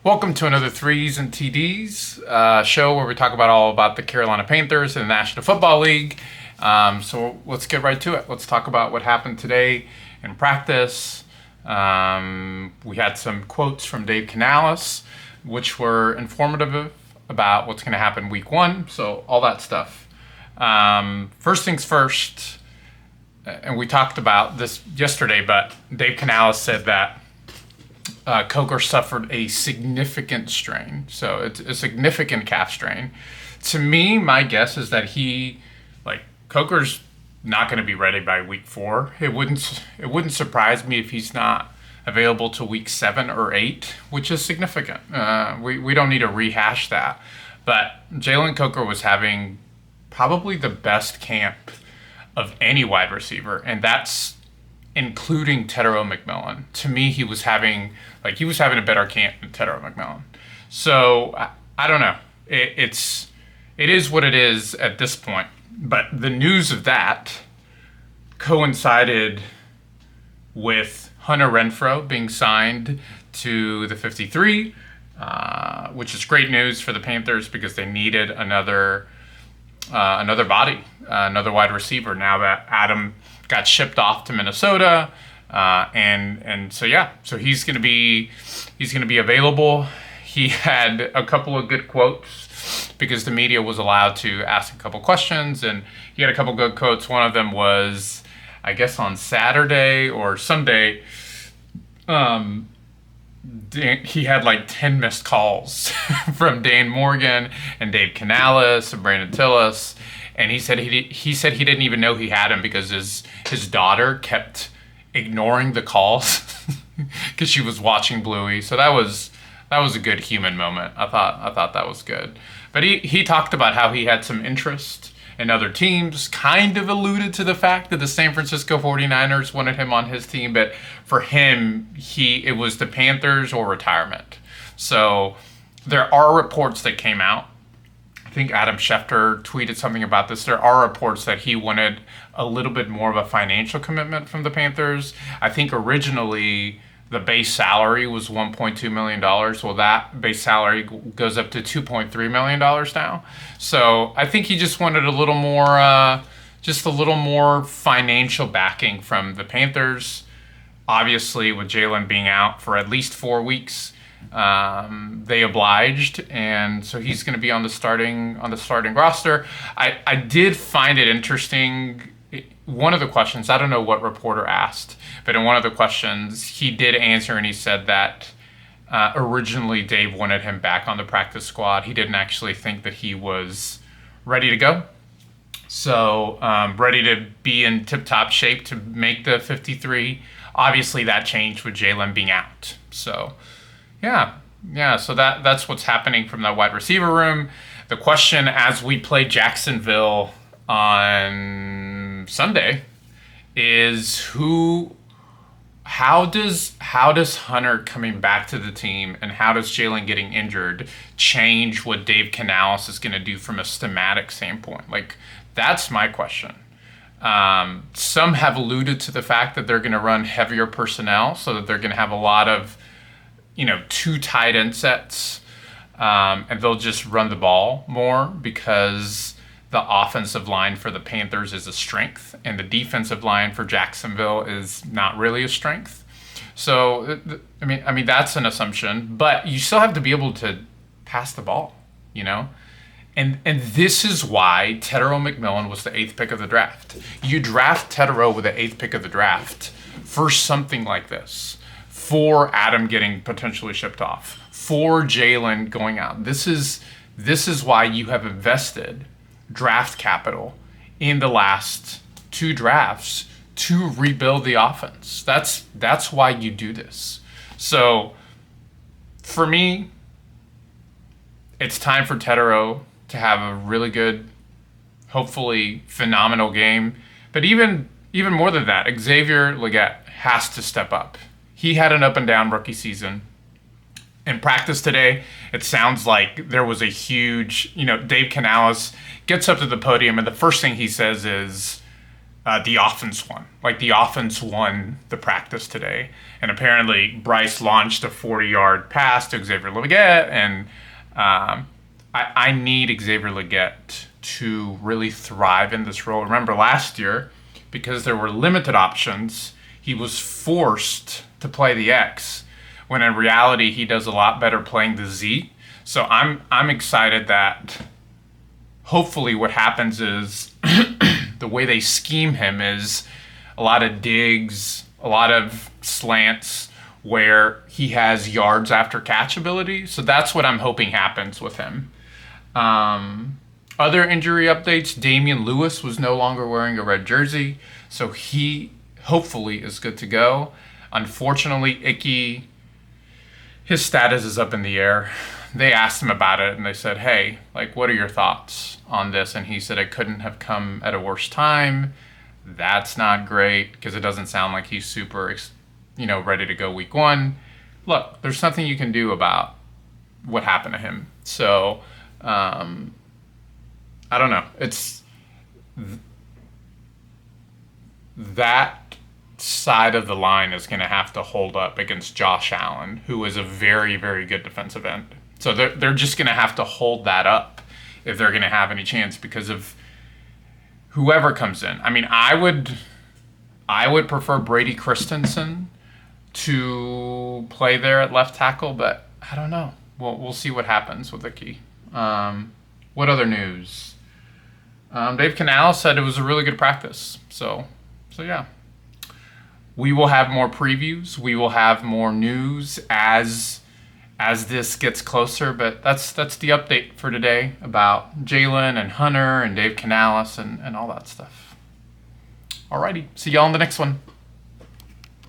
Welcome to another Threes and TDs show where we talk about all about the Carolina Panthers and the National Football League. So let's get right to it. Let's talk about what happened today in practice. We had some quotes from Dave Canales, which were informative about what's going to happen week one. So all that stuff. First things first, and we talked about this yesterday, but Dave Canales said that Coker suffered a significant strain. So it's a significant calf strain. To me, my guess is that Coker's not going to be ready by week 4. It wouldn't surprise me if he's not available to week 7 or 8, which is significant. We don't need to rehash that. But Jalen Coker was having probably the best camp of any wide receiver, and that's including Tetero McMillan. To me, he was having a better camp than Tetero McMillan. So I don't know. It is what it is at this point. But the news of that coincided with Hunter Renfrow being signed to the 53, which is great news for the Panthers because they needed another body, another wide receiver. Now that Adam got shipped off to Minnesota, so he's gonna be available. He had a couple of good quotes because the media was allowed to ask a couple questions, and he had a couple good quotes. One of them was, I guess, on Saturday or Sunday. He had like 10 missed calls from Dane Morgan and Dave Canales and Brandon Tillis. And he said he didn't even know he had him because his daughter kept ignoring the calls because she was watching Bluey. So that was a good human moment. I thought that was good. But he talked about how he had some interest in other teams, kind of alluded to the fact that the San Francisco 49ers wanted him on his team, but for him, it was the Panthers or retirement. So there are reports that came out. I think Adam Schefter tweeted something about this. There are reports that he wanted a little bit more of a financial commitment from the Panthers. I think originally the base salary was $1.2 million. Well, that base salary goes up to $2.3 million now. So I think he just wanted a little more financial backing from the Panthers. Obviously, with Jalen being out for at least 4 weeks, they obliged, and so he's going to be on the starting roster. I did find it interesting. One of the questions, I don't know what reporter asked, but in one of the questions, he did answer, and he said that originally Dave wanted him back on the practice squad. He didn't actually think that he was ready to go. So ready to be in tip-top shape to make the 53. Obviously, that changed with Jalen being out. So, yeah. So that's what's happening from that wide receiver room. The question as we play Jacksonville on Sunday is how does Hunter coming back to the team and how does Jalen getting injured change what Dave Canales is going to do from a schematic standpoint? Like, that's my question. Some have alluded to the fact that they're going to run heavier personnel so that they're going to have a lot of, 2 tight end sets, and they'll just run the ball more because the offensive line for the Panthers is a strength and the defensive line for Jacksonville is not really a strength. So, I mean that's an assumption, but you still have to be able to pass the ball, And this is why Tetero McMillan was the 8th pick of the draft. You draft Tetero with the 8th pick of the draft for something like this, for Adam getting potentially shipped off, for Jalen going out. This is why you have invested draft capital in the last 2 drafts to rebuild the offense. That's why you do this. So for me, it's time for Tetero to have a really good, hopefully phenomenal game. But even more than that, Xavier Legette has to step up. He had an up and down rookie season. In practice today, it sounds like there was a huge, Dave Canales gets up to the podium and the first thing he says is, The offense won. Like the offense won the practice today. And apparently Bryce launched a 40-yard pass to Xavier Legette. And I need Xavier Legette to really thrive in this role. Remember last year, because there were limited options, he was forced to play the X, when in reality he does a lot better playing the Z. So I'm excited that hopefully what happens is the way they scheme him is a lot of digs, a lot of slants where he has yards after catch ability. So that's what I'm hoping happens with him. Other injury updates, Damian Lewis was no longer wearing a red jersey, so he hopefully is good to go. Unfortunately, Icky, his status is up in the air. They asked him about it and they said, hey, like, what are your thoughts on this? And he said it couldn't have come at a worse time. That's not great because it doesn't sound like he's super, ready to go week one. Look, there's nothing you can do about what happened to him. So, I don't know. It's that side of the line is going to have to hold up against Josh Allen, who is a very, very good defensive end. So they're just going to have to hold that up if they're going to have any chance because of whoever comes in. I mean, I would prefer Brady Christensen to play there at left tackle, but I don't know. We'll see what happens with Icky. What other news? Dave Canales said it was a really good practice. So yeah. We will have more previews. We will have more news as this gets closer. But that's the update for today about Jalen and Hunter and Dave Canales and all that stuff. Alrighty. See y'all in the next one.